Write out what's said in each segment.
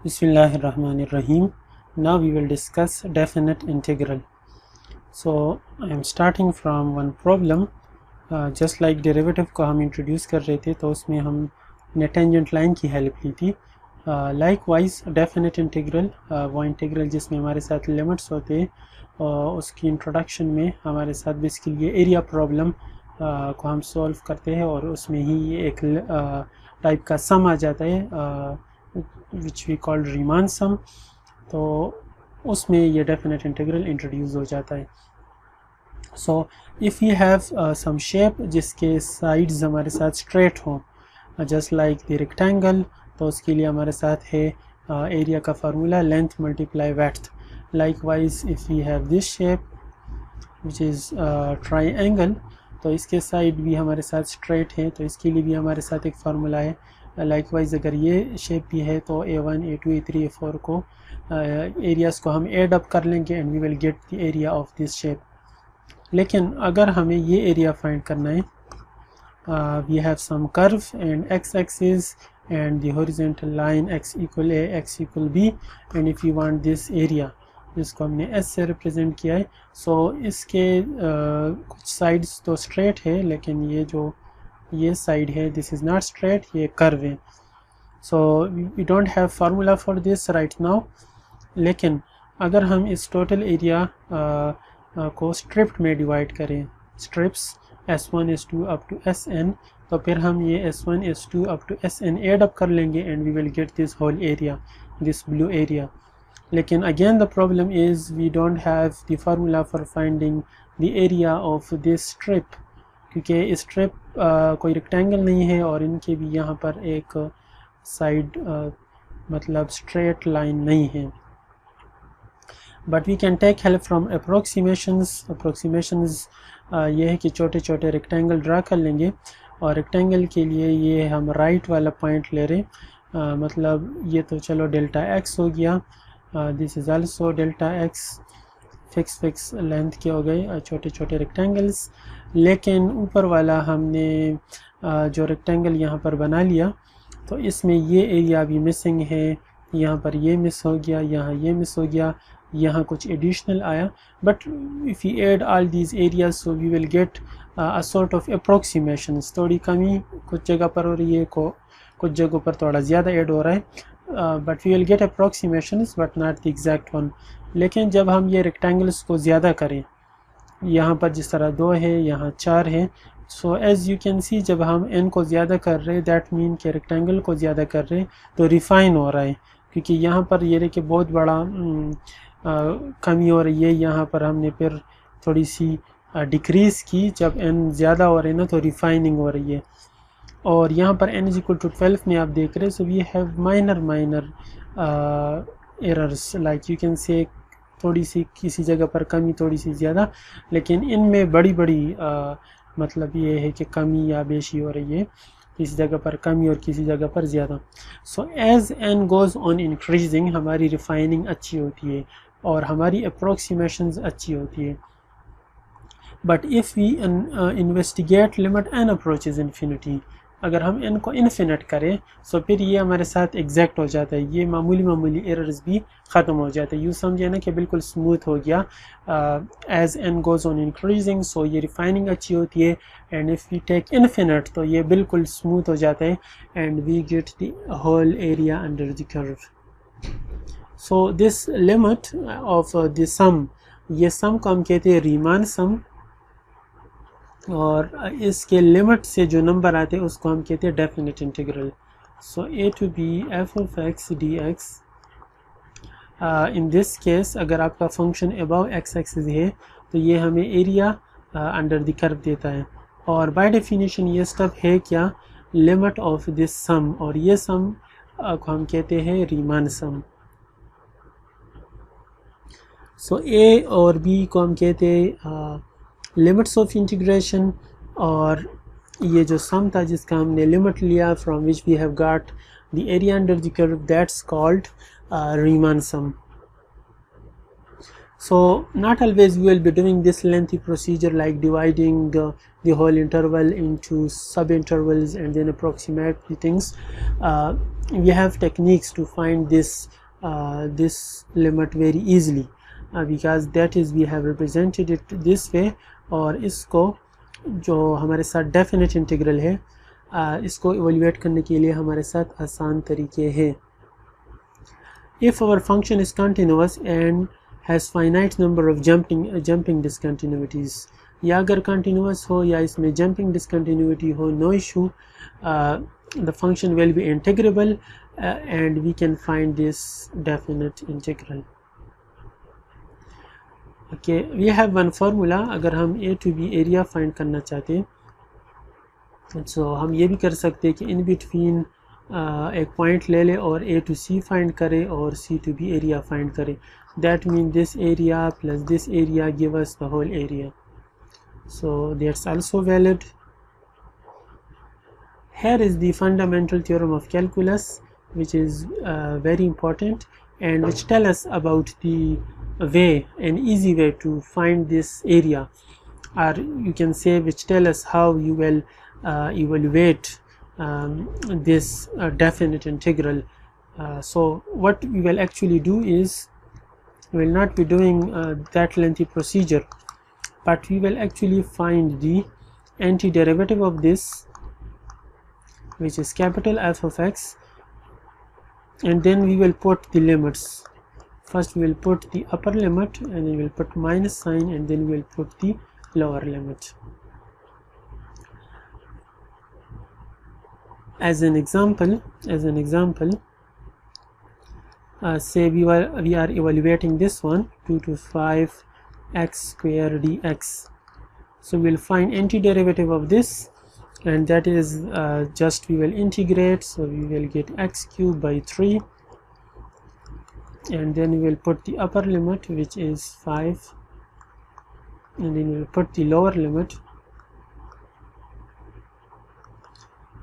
Bismillahirrahmanirrahim. Now we will discuss definite integral. So I am starting from one problem. Just like derivative को हम introduce कर रहे थे तो उसमें हमने tangent line की help ली थी. Likewise definite integral वो integral जिसमें हमारे साथ limits होते हैं उसकी introduction में हमारे साथ basically ये area problem को हम solve करते हैं और उसमें ही ये एक type का sum आ जाता है which we call Riemann sum. तो उसमें ये definite integral introduce हो जाता है. So if we have some shape जिसके sides हमारे साथ straight हों just like the rectangle, तो उसके लिए हमारे साथ है area का formula length multiply width. Likewise if we have this shape which is triangle, तो इसके side भी हमारे साथ straight है तो इसके लिए भी हमारे साथ एक formula है. लाइकवाइज अगर ये शेप भी है तो a1 a2 a3 a4 को एरियाज़ को हम एड अप कर लेंगे and we will get the area of this shape. लेकिन अगर हमें ये एरिया फाइंड करना है we have some curve and x axis and the horizontal line x equal a x equal b and if you want this area जिसको हमने s से represent किया है. सो इसके कुछ साइड्स तो स्ट्रेट है लेकिन ये जो ये साइड है दिस इज़ नॉट स्ट्रेट, ये कर्व है. So we don't have formula for this right now. लेकिन अगर हम इस टोटल एरिया को स्ट्रिप्ड में डिवाइड करें, strips S1 S2 up to Sn, तो फिर हम ये S1 S2 up to Sn add up कर लेंगे and we will get this whole area, this blue area. लेकिन again the problem is we don't have the formula for finding the area of this strip, क्योंकि strip कोई rectangle नहीं है और इनके भी यहाँ पर एक साइड मतलब स्ट्रेट लाइन नहीं है. But we can take help from approximations. ये है कि छोटे छोटे रेक्टेंगल ड्रा कर लेंगे और रेक्टेंगल के लिए ये हम राइट वाला पॉइंट ले रहे मतलब ये तो चलो डेल्टा एक्स हो गया, this is also delta x. Fix length के हो गए छोटे छोटे रेक्टेंगल्स. लेकिन ऊपर वाला हमने जो रेक्टेंगल यहाँ पर बना लिया तो इसमें ये एरिया भी मिसिंग है, यहाँ पर ये मिस हो गया, यहाँ ये मिस हो गया, यहाँ कुछ एडिशनल आया. But if you add all these areas so we will get a sort of approximations. थोड़ी कमी कुछ जगह पर हो रही है, कुछ जगहों पर थोड़ा ज़्यादा ऐड हो रहा है, but we will get approximations but not the exact one. लेकिन जब हम ये रेक्टेंगल्स को ज़्यादा करें, यहाँ पर जिस तरह 2 है यहाँ 4 है, सो एज़ यू कैन सी जब हम n को ज़्यादा कर रहे हैं दैट मीन के रेक्टेंगल को ज़्यादा कर रहे हैं तो रिफ़ाइन हो रहा है, क्योंकि यहाँ पर ये देखिए बहुत बड़ा कमी हो रही है. यहाँ पर हमने फिर थोड़ी सी डिक्रीज़ की, जब n ज़्यादा हो रहे हैं ना तो रिफ़ाइनिंग हो रही है. और यहाँ पर n = 12 में आप देख रहे हैं. So we have minor errors like you can say थोड़ी सी किसी जगह पर कमी थोड़ी सी ज़्यादा, लेकिन इनमें बड़ी मतलब ये है कि कमी या बेशी हो रही है, किसी जगह पर कमी और किसी जगह पर ज़्यादा. So as n goes on increasing हमारी रिफ़ाइनिंग अच्छी होती है और हमारी अप्रोक्सीमेशंस अच्छी होती है. But if we investigate limit n approaches infinity, अगर हम n को इन्फिनिट करें तो फिर ये हमारे साथ एग्जैक्ट हो जाता है, ये मामूली एरर्स भी ख़त्म हो जाते हैं. यूँ समझे ना कि बिल्कुल स्मूथ हो गया as n goes on increasing. So ये रिफाइनिंग अच्छी होती है and if we take infinite तो ये बिल्कुल स्मूथ हो जाता है and we get the whole area under the curve. So this limit of the sum, ये सम को हम कहते हैं रीमान सम, और इसके लिमिट से जो नंबर आते हैं उसको हम कहते हैं definite integral. So a to b f of x dx. In this case अगर आपका फंक्शन अबव x एक्सिस है तो ये हमें एरिया अंडर द कर्व देता है. और बाय डेफिनेशन ये स्टेप है क्या, लिमिट ऑफ दिस सम, और ये सम को हम कहते हैं रीमान सम. सो a और b को हम कहते हैं लिमिट्स ऑफ इंटीग्रेशन, और ये जो सम था जिसका हमने लिमिट लिया from which we have got the area under the curve that's called Riemann sum. So not always we will be doing this lengthy procedure like dividing the whole interval into sub intervals and then approximate the things. We have techniques to find this limit very easily because that is we have represented it this way. और इसको जो हमारे साथ definite integral है इसको evaluate करने के लिए हमारे साथ आसान तरीके हैं. If our function is continuous and has finite number of jumping discontinuities, या अगर continuous हो या इसमें jumping discontinuity हो, no issue, the function will be integrable and we can find this definite integral. Okay, we have one formula. अगर हम a to b area find करना चाहते हैं so हम ये भी कर सकते हैं कि in between एक पॉइंट ले ले और a to c फाइंड करें और c to b area find करें. That means this area plus this area give us the whole area. So that's also valid. Here is the fundamental theorem of calculus, which is very important and which tell us about the way, an easy way to find this area, or you can say which tell us how you will evaluate this definite integral. So what we will actually do is we will not be doing that lengthy procedure, but we will actually find the antiderivative of this, which is capital F of x, and then we will put the limits. First we will put the upper limit and then we will put minus sign and then we will put the lower limit. As an example, say we are evaluating this one 2 to 5 x square dx. So we will find antiderivative of this, and that is just we will integrate. So we will get x cubed by 3, and then we will put the upper limit, which is 5, and then we will put the lower limit.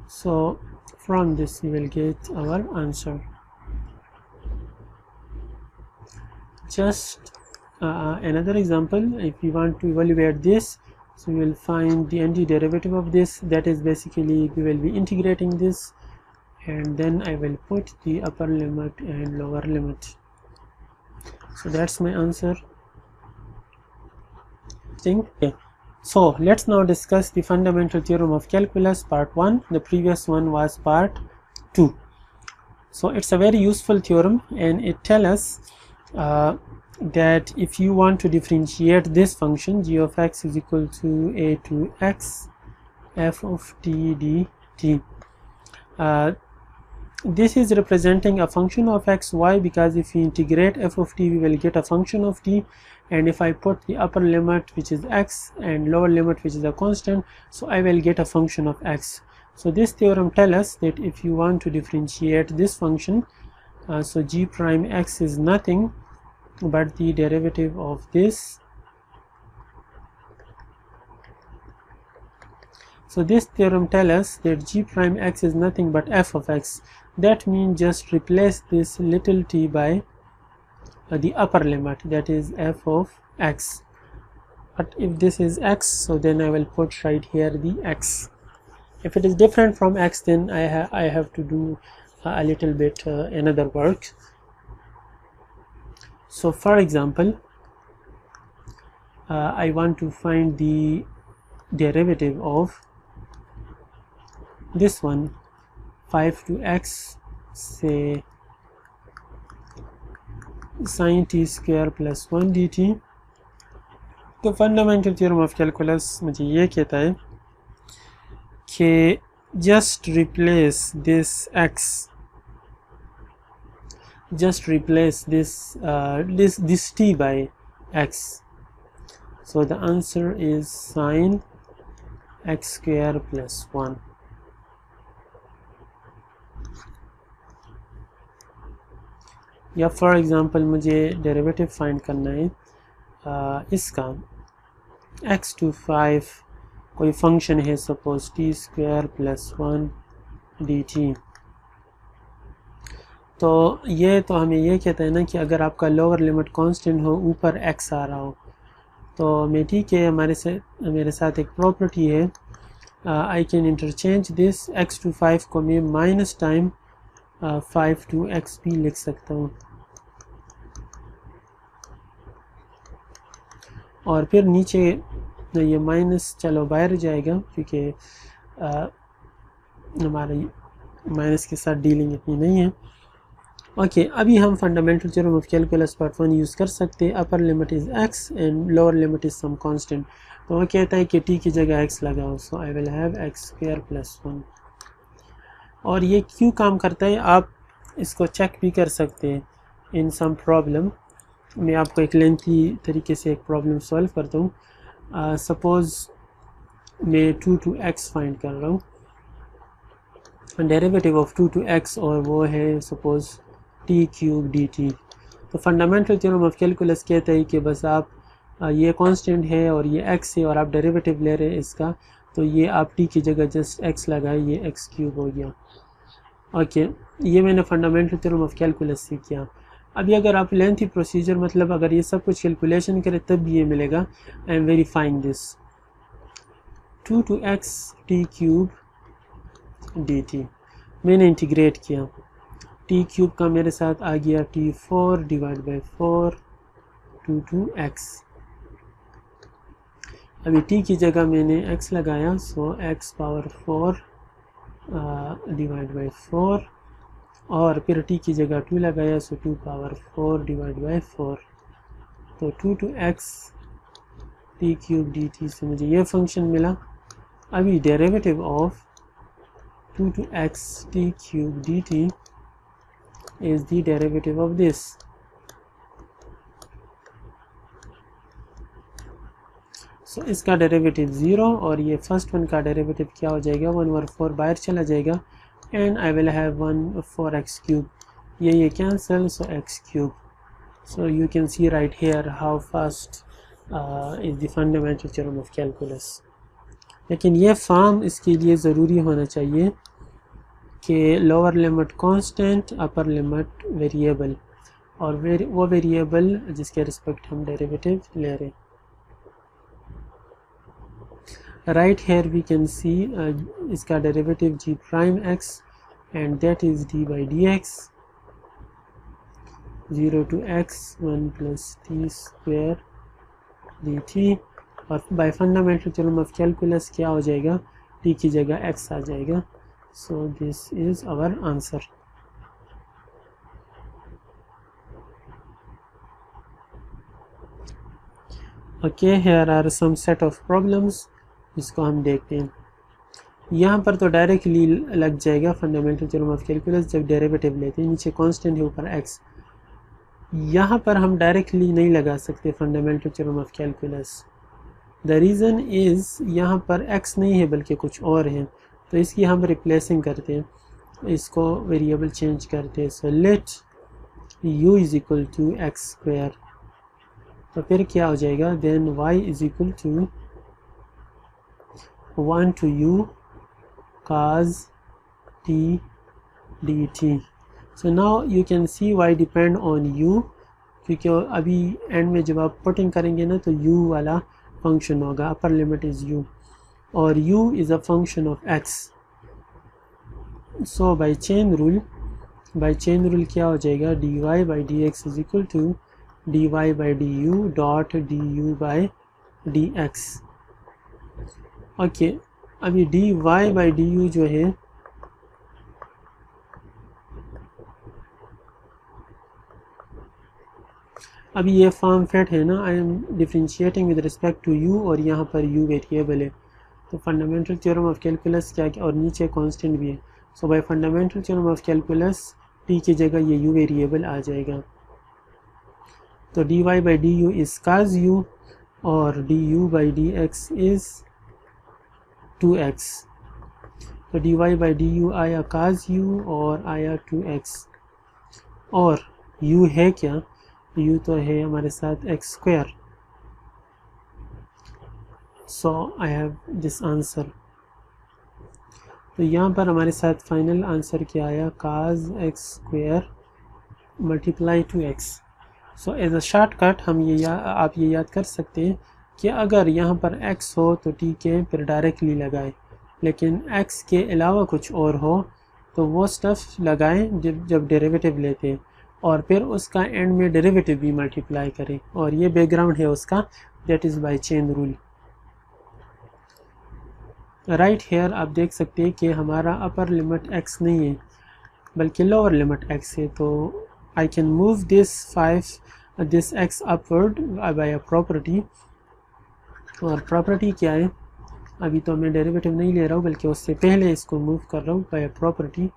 So from this we will get our answer. Just another example, if we want to evaluate this, so we will find the antiderivative of this. That is basically we will be integrating this, and then I will put the upper limit and lower limit. So that's my answer. Okay. So let's now discuss the fundamental theorem of calculus part 1. The previous one was part 2. So it's a very useful theorem, and it tells us that if you want to differentiate this function g of x is equal to a to x f of t dt, this is representing a function of x. Why? Because if we integrate f of t we will get a function of t, and if I put the upper limit, which is x, and lower limit, which is a constant, so I will get a function of x. So this theorem tells us that if you want to differentiate this function, so g prime x is nothing but the derivative of this. So this theorem tells us that g prime x is nothing but f of x. That means just replace this little t by the upper limit, that is f of x. But if this is x, so then I will put right here the x. If it is different from x, then I have to do a little bit another work. So for example, I want to find the derivative of this one 5 to x, say sin t square plus 1 dt. तो fundamental theorem of calculus मुझे ये कहता है कि just replace this x, just replace this t by x. So the answer is sin x square plus 1. या for example मुझे derivative find करना है इसका x to 5 कोई फंक्शन है, suppose t square plus 1 dt. तो ये तो हमें ये कहता है ना कि अगर आपका लोअर लिमिट कांस्टेंट हो, ऊपर x आ रहा हो, तो मैं ठीक है, मेरे साथ एक प्रॉपर्टी है, I can interchange this x to 5 को मैं माइनस टाइम 5 to x भी लिख सकता हूँ, और फिर नीचे ये माइनस चलो बाहर जाएगा क्योंकि हमारा माइनस के साथ डीलिंग इतनी नहीं है। ओके, अभी हम fundamental theorem of calculus part 1 use कर सकते हैं। Upper limit is x and lower limit is some constant. तो वो कहता है कि t की जगह x लगाओ, so I will have x square plus 1। और ये क्यों काम करता है आप इसको चेक भी कर सकते हैं इन सम प्रॉब्लम। मैं आपको एक लेंथी तरीके से एक प्रॉब्लम सॉल्व करता हूँ। सपोज़ मैं 2 to x फाइंड कर रहा हूँ, डेरिवेटिव ऑफ 2 to x, और वो है सपोज़ t क्यूब dt। तो फंडामेंटल थ्योरम ऑफ कैलकुलस कहता है कि बस आप ये कांस्टेंट है और ये x है और आप डेरिवेटिव ले रहे हैं इसका, तो ये आप t की जगह जस्ट x लगाए, ये x क्यूब हो गया। ओके, ये मैंने फंडामेंटल थ्योरम ऑफ कैलकुलस से किया। अभी अगर आप लेंथी प्रोसीजर, मतलब अगर ये सब कुछ कैलकुलेशन करें तब भी ये मिलेगा। I am verifying this 2 to x t cube dt, मैंने इंटीग्रेट किया, t क्यूब का मेरे साथ आ गया t4 divide by 4 2 to x। अभी t की जगह मैंने x लगाया, सो x पावर 4 डिवाइड बाई 4, और फिर t की जगह 2 लगाया, सो 2 पावर 4 डिवाइड बाई 4। तो 2 to x t cube dt से मुझे ये फंक्शन मिला। अभी derivative of 2 to x t cube dt is the derivative of this. So इसका डेरिवेटिव 0 और ये फर्स्ट वन का डेरिवेटिव क्या हो जाएगा, 1/4 बाहर चला जाएगा, and I will have 1/4x cube, ये cancel, so x cube. So you can see right here how fast is the fundamental theorem of calculus. लेकिन ये फॉर्म इसके लिए ज़रूरी होना चाहिए कि lower limit constant, upper limit variable, और वो वेरिएबल जिसके रिस्पेक्ट हम डेरिवेटिव ले रहे हैं। Right here we can see इसका derivative g prime x and that is d by d x, 0 to x 1 plus t square dt, और by fundamental theorem of calculus क्या हो जाएगा, t की जगह x आ जाएगा। So this is our answer. Okay, here are some set of problems जिसको हम देखते हैं। यहाँ पर तो डायरेक्टली लग जाएगा फंडामेंटल थ्योरम ऑफ कैलकुलस जब डेरिवेटिव लेते हैं, नीचे कांस्टेंट है ऊपर x। यहाँ पर हम डायरेक्टली नहीं लगा सकते fundamental theorem of calculus. The reason is यहाँ पर x नहीं है बल्कि कुछ और है, तो इसकी हम रिप्लेसिंग करते हैं, इसको वेरिएबल चेंज करते हैं। So let u is equal to x square, तो फिर क्या हो जाएगा, then y is equal to 1 to u cos t dt। So now you can see y depend on u, क्योंकि अभी एंड में जब आप पुटिंग करेंगे ना तो u वाला फंक्शन होगा, अपर लिमिट इज़ u और u is a function of x। So by chain rule क्या हो जाएगा, dy by d x is equal to dy by d u dot d u by d x. Okay, अभी dy by d u जो है अभी ये form fit है ना, I am differentiating with respect to u और यहाँ पर u वेरिएबल है, तो फंडामेंटल थ्योरम ऑफ कैलकुलस क्या, और नीचे कांस्टेंट भी है। So by fundamental theorem of calculus t की जगह ये u वेरिएबल आ जाएगा, तो dy by d you is cos u और du by d x is 2x। तो dy बाई डी यू आया cos u और आया 2x, और u है क्या, u तो है हमारे साथ x square. So I have this answer. तो यहाँ पर हमारे साथ फाइनल आंसर क्या आया, cos x square multiply two x. So as a shortcut हम आप ये याद कर सकते हैं कि अगर यहाँ पर x हो तो ठीक है, फिर डायरेक्टली लगाएं, लेकिन x के अलावा कुछ और हो तो वो स्टफ लगाएं जब डेरिवेटिव लेते हैं, और फिर उसका एंड में डेरिवेटिव भी मल्टीप्लाई करें, और ये बैकग्राउंड है उसका, that is by chain rule. Right here आप देख सकते हैं कि हमारा अपर लिमिट x नहीं है बल्कि लोअर लिमिट x है, तो I can move this x upward bye a property. और प्रॉपर्टी क्या है, अभी तो मैं डेरिवेटिव नहीं ले रहा हूँ बल्कि उससे पहले इसको मूव कर रहा हूँ by a property,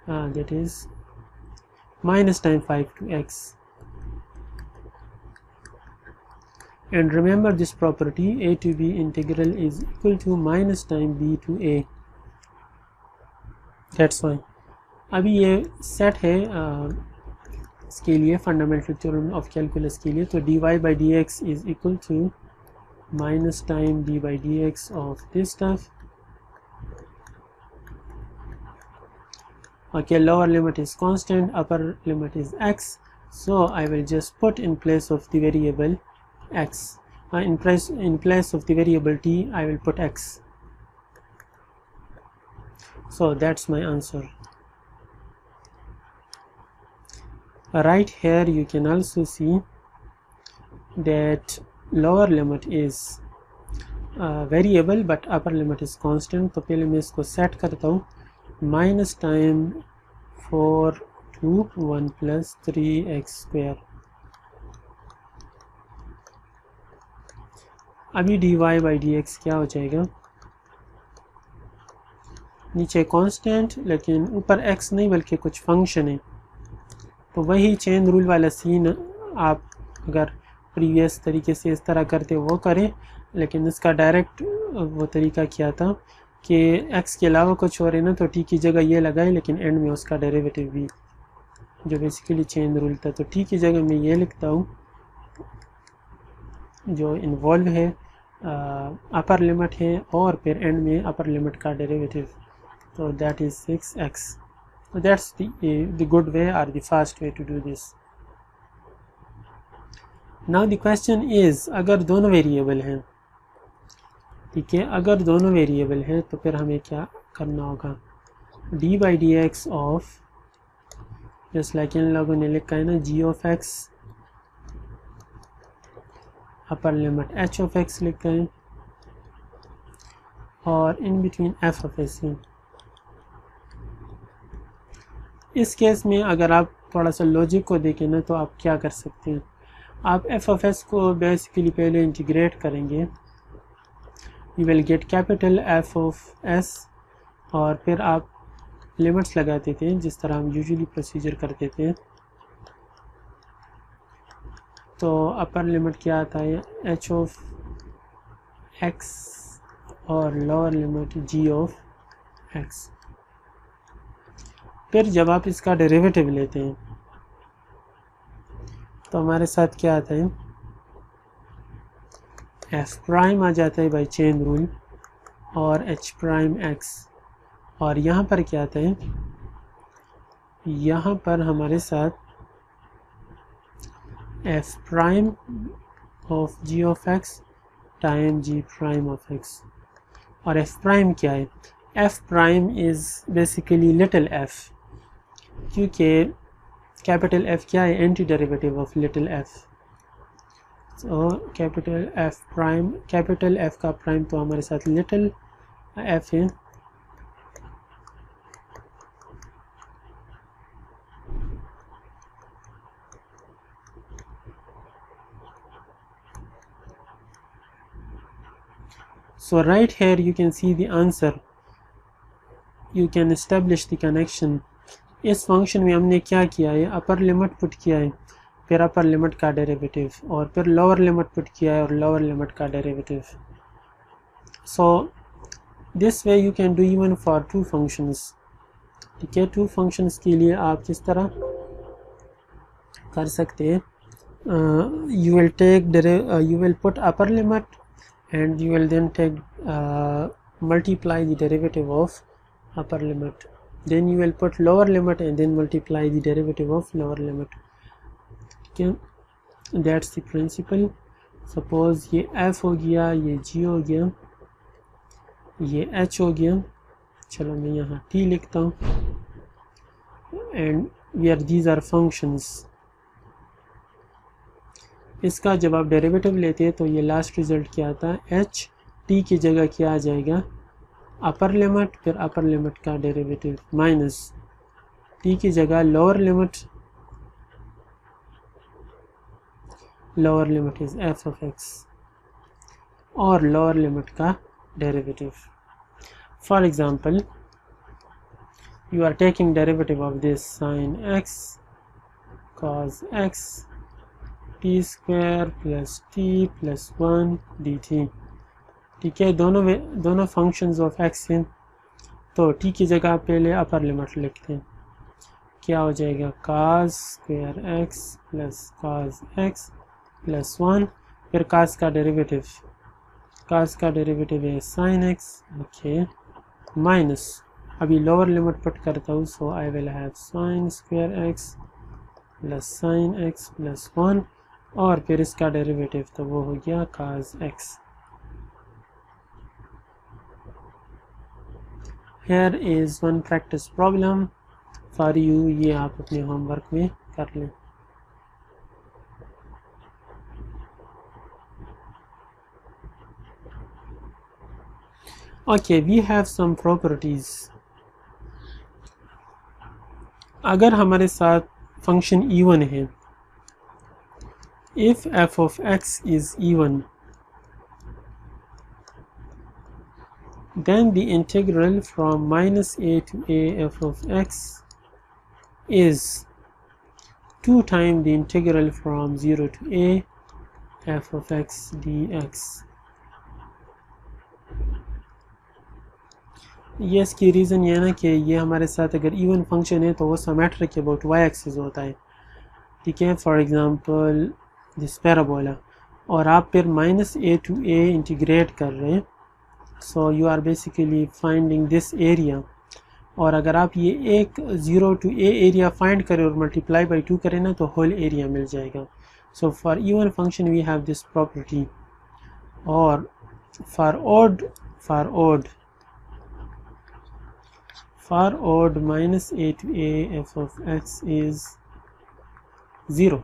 that is minus time 5 to x, and remember this property a to b integral is equal to minus time b to a, that's why। अभी ये सेट है इसके लिए फंडामेंटल थ्योरम ऑफ कैलकुलस के लिए, तो dy by dx is equal to minus time d by dx of this stuff। Okay, lower limit is constant, upper limit is x, so I will just put in place of the variable x, in place of the variable t I will put x, so that's my answer। Right here you can also see that lower limit is variable but upper limit is constant, तो पहले मैं इसको set करता हूँ, minus time 4 to 1 plus 3x square। अभी dy by dx क्या हो जाएगा, नीचे कांस्टेंट लेकिन ऊपर x नहीं बल्कि कुछ फंक्शन है, तो वही चेन रूल वाला सीन आप अगर प्रीवियस तरीके से इस तरह करते वो करें, लेकिन इसका डायरेक्ट वो तरीका क्या था कि x के अलावा कुछ और है ना, तो t की जगह ये लगाए लेकिन एंड में उसका डेरिवेटिव भी, जो बेसिकली चेन रूल था। तो t की जगह मैं ये लिखता हूँ जो इन्वॉल्व है अपर लिमिट है और फिर एंड में अपर लिमिट का डेरिवेटिव, तो that is 6x। So that's the good way or the fast way to do this। Now the question is, अगर दोनों वेरिएबल हैं, ठीक है, अगर दोनों वेरिएबल हैं तो फिर हमें क्या करना होगा, d by d x of, just like इन लोगों ने लिखा है ना, g of x upper limit h of x लिखा है, और in between f of s है। इस केस में अगर आप थोड़ा सा लॉजिक को देखें ना, तो आप क्या कर सकते हैं, आप एफ ऑफ एस को बेसिकली पहले इंटीग्रेट करेंगे, you will get capital F of S, और फिर आप लिमिट्स लगाते थे जिस तरह हम यूजुअली प्रोसीजर करते थे। तो अपर लिमिट क्या आता है, एच ऑफ एक्स, और lower limit g of x. फिर जब आप इसका डेरिवेटिव लेते हैं तो हमारे साथ क्या आता है, एफ प्राइम आ जाता है बाय चेन रूल, और एच प्राइम एक्स, और यहाँ पर क्या आता है, यहाँ पर हमारे साथ f prime of g of x time g prime of x. और एफ प्राइम क्या है, f prime is basically little f, क्योंकि कैपिटल एफ क्या है, anti derivative of little f. तो capital f prime, capital f का prime तो हमारे साथ लिटिल एफ है, so right here you can see the answer, you can establish the connection। इस फंक्शन में हमने क्या किया है, अपर लिमिट पुट किया है, फिर अपर लिमिट का डेरिवेटिव, और फिर लोअर लिमिट पुट किया है और लोअर लिमिट का derivative. So this way you can do even for two functions, ठीक है। टू फंक्शंस के लिए आप किस तरह कर सकते हैं, you will put upper limit and you will then take multiply the derivative of upper limit, then you will put lower limit and then multiply the derivative of lower limit. ठीक है, that's the principle. सपोज ये f हो गया, ये g हो गया, ये h हो गया, चलो मैं यहाँ t लिखता हूँ, and where these are functions. इसका जब आप डेरिवेटिव लेते हैं तो ये लास्ट रिजल्ट क्या आता है, h t की जगह क्या आ जाएगा, अपर लिमिट, फिर अपर लिमिट का डेरिवेटिव माइनस t की जगह lower limit, lower limit is f of x, और लोअर लिमिट का derivative. For example you are taking derivative of this sin x cos x t square plus t plus 1 dt. ठीक है, दोनों functions of x हैं, तो t की जगह पहले अपर लिमिट लिखते हैं, क्या हो जाएगा, cos square x plus cos x plus 1, फिर cos का डेरिवेटिव, cos का डेरिवेटिव है sin x, ओके, माइनस, अभी लोअर लिमिट पुट करता हूँ, so I will have sin square x plus sin x plus 1, और फिर इसका डेरिवेटिव तो वो हो गया cos x. Here is one practice problem for you, ये आप अपने होमवर्क में कर लें. Okay, we have some properties. अगर हमारे साथ फंक्शन इवन है, if f of x is even, then the integral from minus a to a f of x is 2 times the integral from 0 to a f of x dx. ये इसकी reason ये है ना कि ये हमारे साथ अगर इवन फंक्शन है तो वो सिमेट्रिक अबाउट वाई एक्सिस होता है. ठीक है, फॉर एग्जांपल दिस पैराबोला, और आप फिर minus a to a integrate कर रहे हैं, so you are basically finding this area, और अगर आप ये एक 0 टू ए एरिया फाइंड करें और मल्टीप्लाई बाई 2 करें ना तो होल एरिया मिल जाएगा. So for even function we have this property, और for odd minus a to a f of x is 0.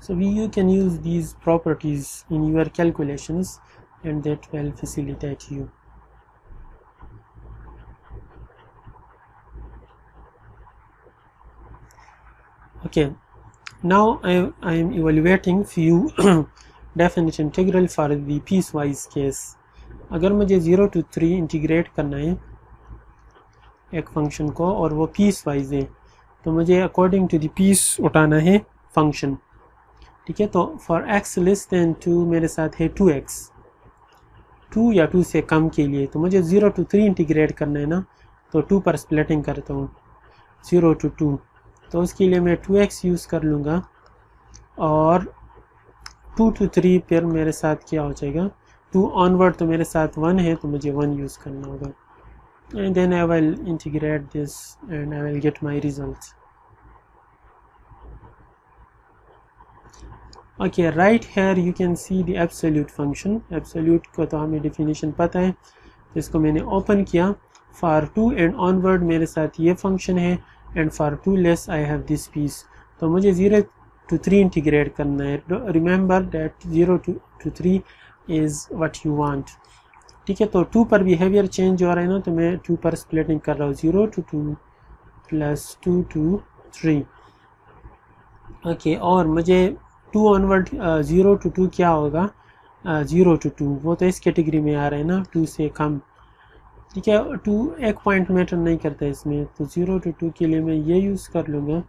So you can use these properties in your calculations and that will facilitate you. Okay, now I am evaluating few definite integral for the piecewise case. अगर मुझे 0 to 3 integrate करना है एक function को और वो piece wise है, तो मुझे अकॉर्डिंग टू द पीस उठाना है फंक्शन. ठीक है, तो फॉर x लेस दैन 2 मेरे साथ है 2x, 2 या 2 से कम के लिए, तो मुझे 0 to 3 इंटीग्रेट करना है ना, तो 2 पर स्प्लिटिंग करता हूँ 0 to 2, तो उसके लिए मैं 2x यूज़ कर लूँगा, और 2 to 3 फिर मेरे साथ क्या हो जाएगा, 2 ऑनवर्ड तो मेरे साथ 1 है, तो मुझे 1 यूज़ करना होगा, and then I will integrate this and I will get my results. Okay, right here you can see the absolute function. Absolute को तो हमें definition पता है, तो इसको मैंने open किया. For 2 and onward मेरे साथ ये function है, and for 2 less I have this piece. तो मुझे 0 to 3 integrate करना है. Remember that 0 to 3 is what you want. ठीक है, तो 2 पर बिहेवियर चेंज हो रहा है ना, तो मैं 2 पर स्प्लिटिंग कर रहा हूँ, 0 to 2 प्लस 2 to 3. ओके, और मुझे 2 ऑनवर्ड 0 to 2 क्या होगा, 0 to 2, वो तो इस कैटेगरी में आ रहा है ना, 2 से कम. ठीक है, 2 एक पॉइंट मैटर नहीं करता इसमें, तो 0 to 2 के लिए मैं ये यूज़ कर लूँगा,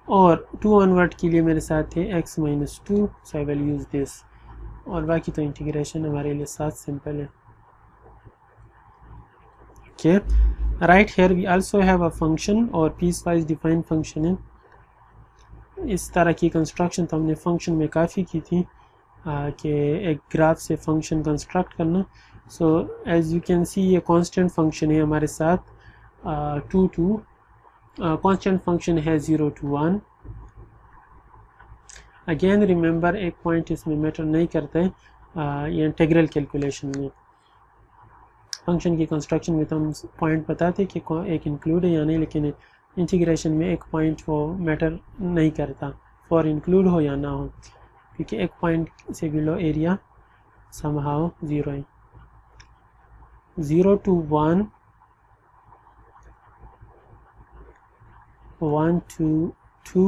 और 2 ऑनवर्ड के लिए मेरे साथ है x minus 2, so I will use this, और बाकी तो इंटीग्रेशन हमारे लिए साथ सिंपल है. Okay, right here we also have a function, और पीस वाइज डिफाइंड फंक्शन है. इस तरह की कंस्ट्रक्शन तो हमने फंक्शन में काफ़ी की थी, कि एक ग्राफ से फंक्शन कंस्ट्रक्ट करना. So as you can see ये कांस्टेंट फंक्शन है हमारे साथ 2 to कांस्टेंट फंक्शन है 0 to 1। अगेन रिमेंबर एक पॉइंट इसमें मैटर नहीं करता है ये इंटीग्रल कैलकुलेशन में। फंक्शन की कंस्ट्रक्शन में तो हम पॉइंट बताते कि एक इंक्लूड है या नहीं, लेकिन इंटीग्रेशन में एक पॉइंट वो मैटर नहीं करता फॉर इंक्लूड हो या ना हो, क्योंकि एक पॉइंट से बिलो एरिया समहाउ 0 है। 0 to 1, 1 to 2,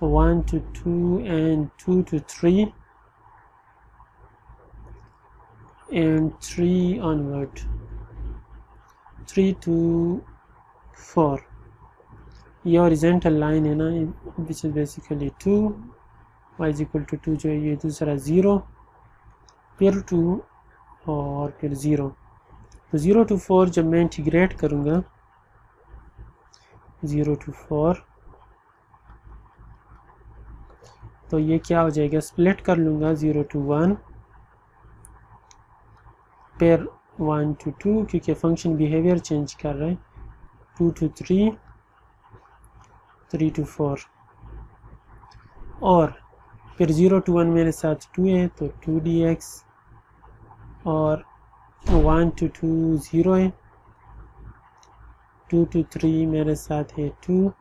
1 to 2 and 2 to 3 and 3 onward, 3 to 4। ये हॉरिजॉन्टल लाइन है ना, which is basically 2, y is equal to 2 जो ये दूसरा 0, फिर 2 और फिर 0। तो 0 to 4 जब मैं इंटीग्रेट करूँगा 0 to 4 तो ये क्या हो जाएगा, स्प्लिट कर लूँगा 0 to 1 फिर 1 to 2 क्योंकि फंक्शन बिहेवियर चेंज कर रहा है, 2 to 3, 3 to 4 और फिर 0 to 1 मेरे साथ 2 है तो 2 dx और 1 to 2 0 है, 2 to 3 मेरे साथ है 2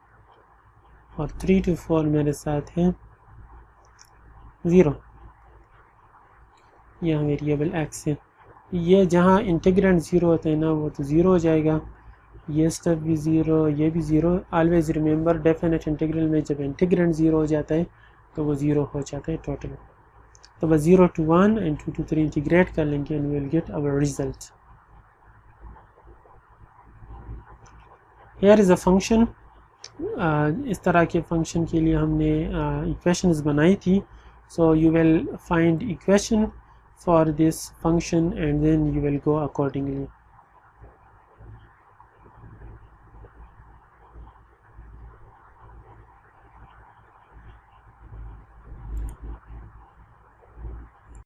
और 3 to 4 मेरे साथ है 0। यहाँ वेरिएबल x है, ये जहाँ इंटीग्रेंड 0 होता है ना वो तो 0 हो जाएगा, ये स्टेप भी 0, ये भी 0। ऑलवेज रिमेंबर डेफिनेट इंटीग्रल में जब इंटीग्रेंड 0 हो जाता है तो वो 0 हो जाता है टोटल। तो बस 0 to 1 and 2 to 3 इंटीग्रेट कर लेंगे and we will get our result. Here is a function, इस तरह के फंक्शन के लिए हमने इक्वेशंस बनाई थी। So you will find equation for this function and then you will go accordingly।